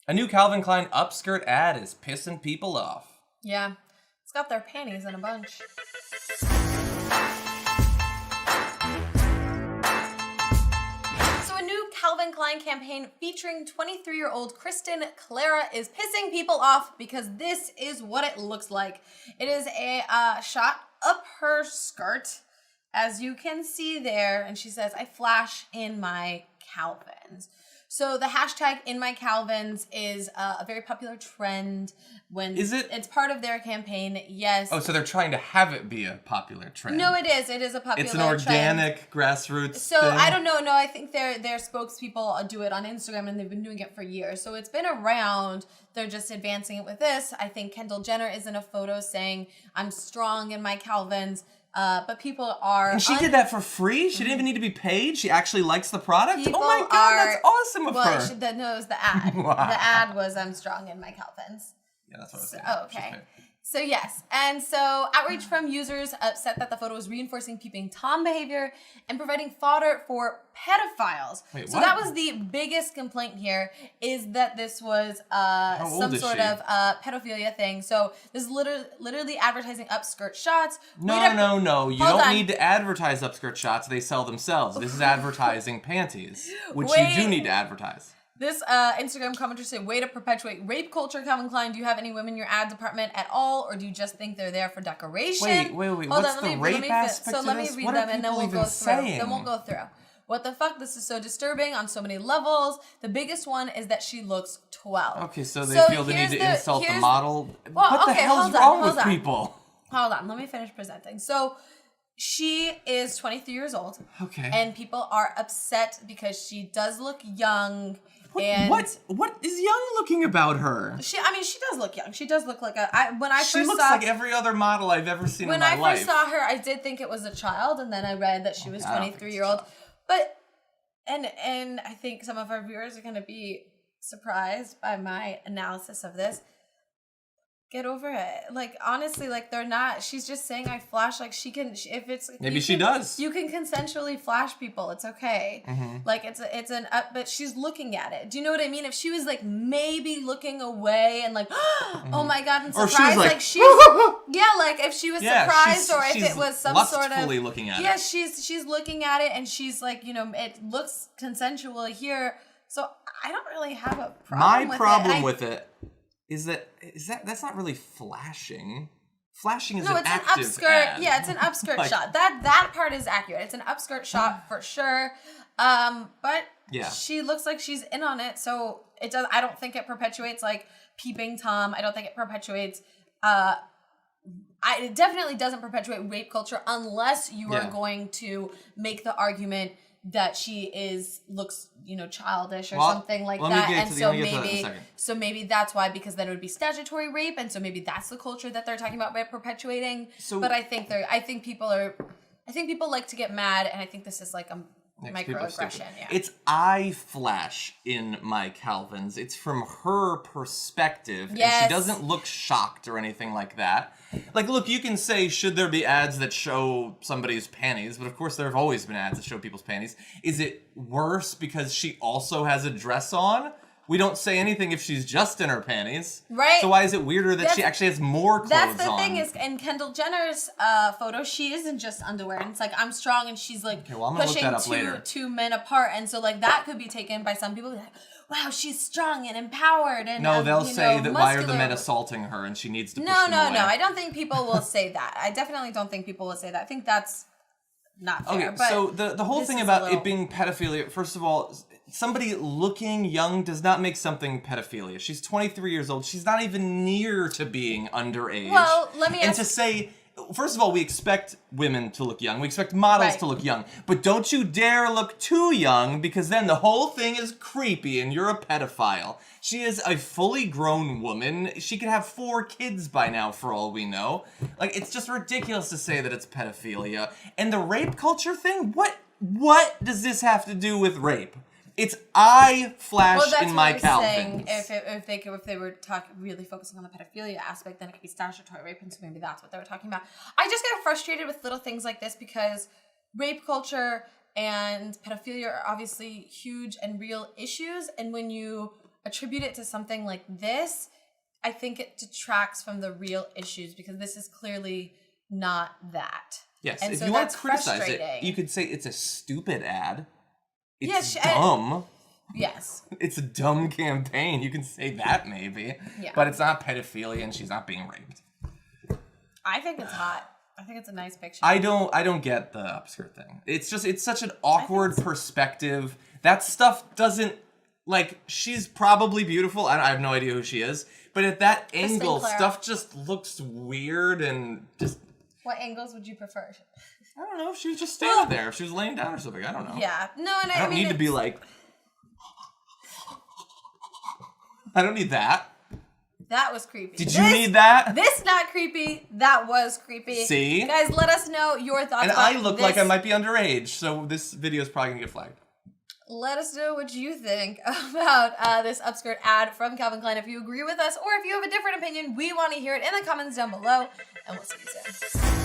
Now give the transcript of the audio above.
A new Calvin Klein upskirt ad is pissing people off. Yeah. It's got their panties in a bunch. So a new Calvin Klein campaign featuring 23-year-old Kristen Clara is pissing people off because this is what it looks like. It is a shot up her skirt, as you can see there, and she says, "I flash in my Calvins." So the hashtag in my Calvins is a very popular trend when Is it? It's part of their campaign. Yes. Oh, so they're trying to have it be a popular trend. No, it is. It is a popular trend. It's an organic grassroots So thing. I don't know. No, I think their spokespeople do it on Instagram and they've been doing it for years. So it's been around. They're just advancing it with this. I think Kendall Jenner is in a photo saying, "I'm strong in my Calvins." But people are... And she did that for free? She didn't even need to be paid? She actually likes the product? People oh my God, that's awesome of her. No, it was the ad. Wow. The ad was, "I'm strong in my Calvins." Yeah, that's what I was saying. Oh, okay. So yes, and so outrage from users upset that the photo was reinforcing peeping Tom behavior and providing fodder for pedophiles. Wait, so what? that was the biggest complaint here, is that this was some sort of pedophilia thing. So this is literally advertising upskirt shots. No. You don't need to advertise upskirt shots. They sell themselves. This is advertising panties, which you do need to advertise. This Instagram commenter said, "Way to perpetuate rape culture, Calvin Klein. Do you have any women in your ad department at all, or do you just think they're there for decoration?" Wait. Hold What's on, the rape aspect So of let me this? read What them are and then people we'll go even through. saying? Then we'll go through. What the fuck? This is so disturbing on so many levels. The biggest one is that she looks 12. Okay, so they feel the need to insult the model. Well, what the okay, hell's hold on, wrong hold with on. people? Hold on, let me finish presenting. So she is 23 years old. Okay. And people are upset because she does look young. What is young looking about her? She does look young. She does look like She looks like every other model I've ever seen in my life. When I first saw her, I did think it was a child, and then I read that she was 23-year-old. But and I think some of our viewers are going to be surprised by my analysis of this. Get over it. Like, honestly, like, they're not... She's just saying I flash. Like, she can... If it's... Maybe she does. You can consensually flash people. It's okay. Mm-hmm. Like, it's an... But she's looking at it. Do you know what I mean? If she was, like, maybe looking away and, like, oh, my God, and surprised. Or she was like... she's... Yeah, like, if she was surprised or if it was some sort of... looking at it. Yeah, she's looking at it and she's, like, you know, it looks consensual here. So, I don't really have a problem with it. My problem with it... Is that's not really flashing. Flashing is an active upskirt. ad. Yeah, it's an upskirt shot. That part is accurate. It's an upskirt shot for sure. But she looks like she's in on it, so it does. I don't think it perpetuates like peeping Tom. I don't think it perpetuates. It definitely doesn't perpetuate rape culture unless you are going to make the argument that she looks, you know, childish or something like that. And so maybe that's why, because then it would be statutory rape, and so maybe that's the culture that they're talking about by perpetuating. But I think people like to get mad, and I think this is like a microaggression. Yeah. It's I flash in my Calvins. It's from her perspective, and she doesn't look shocked or anything like that. Like, look, you can say, should there be ads that show somebody's panties? But of course, there have always been ads that show people's panties. Is it worse because she also has a dress on? We don't say anything if she's just in her panties. Right. So why is it weirder that she actually has more clothes on? That's the thing is, in Kendall Jenner's photo, she isn't just underwear. And it's like, I'm strong, and she's like pushing two men apart. And so like that could be taken by some people like, wow, she's strong and empowered. And no, they'll say that why are the men muscular. assaulting her and she needs to push No. them away. I don't think people will say that. I definitely don't think people will say that. I think that's not fair. Okay, so the whole thing about it being pedophilia, first of all, somebody looking young does not make something pedophilia. She's 23 years old. She's not even near to being underage. Well, let me ask... And to say... First of all, we expect women to look young. We expect models to look young. But don't you dare look too young, because then the whole thing is creepy and you're a pedophile. She is a fully grown woman. She could have 4 kids by now, for all we know. Like, it's just ridiculous to say that it's pedophilia. And the rape culture thing? What does this have to do with rape? It's I flash in my Calvins. If they were really focusing on the pedophilia aspect, then it could be statutory rape, and so maybe that's what they were talking about. I just get frustrated with little things like this because rape culture and pedophilia are obviously huge and real issues, and when you attribute it to something like this, I think it detracts from the real issues because this is clearly not that. Yes, and if so you want to that's criticize it, frustrating. you could say it's a stupid ad. It's Yes, dumb. Yes. It's a dumb campaign. You can say that maybe. Yeah. But it's not pedophilia and she's not being raped. I think it's hot. I think it's a nice picture. I don't get the upskirt thing. It's such an awkward perspective. That stuff doesn't, like, she's probably beautiful. I have no idea who she is. But at that angle, stuff just looks weird and just... What angles would you prefer? I don't know if she was just standing there. If she was laying down or something. I don't know. Yeah. No, and I don't need to be like... I don't need that. That was creepy. Did you need that? This not creepy. That was creepy. See? Guys, let us know your thoughts and about I look like I might be underage, so this video is probably going to get flagged. Let us know what you think about this upskirt ad from Calvin Klein. If you agree with us or if you have a different opinion, we want to hear it in the comments down below. And we'll see you soon.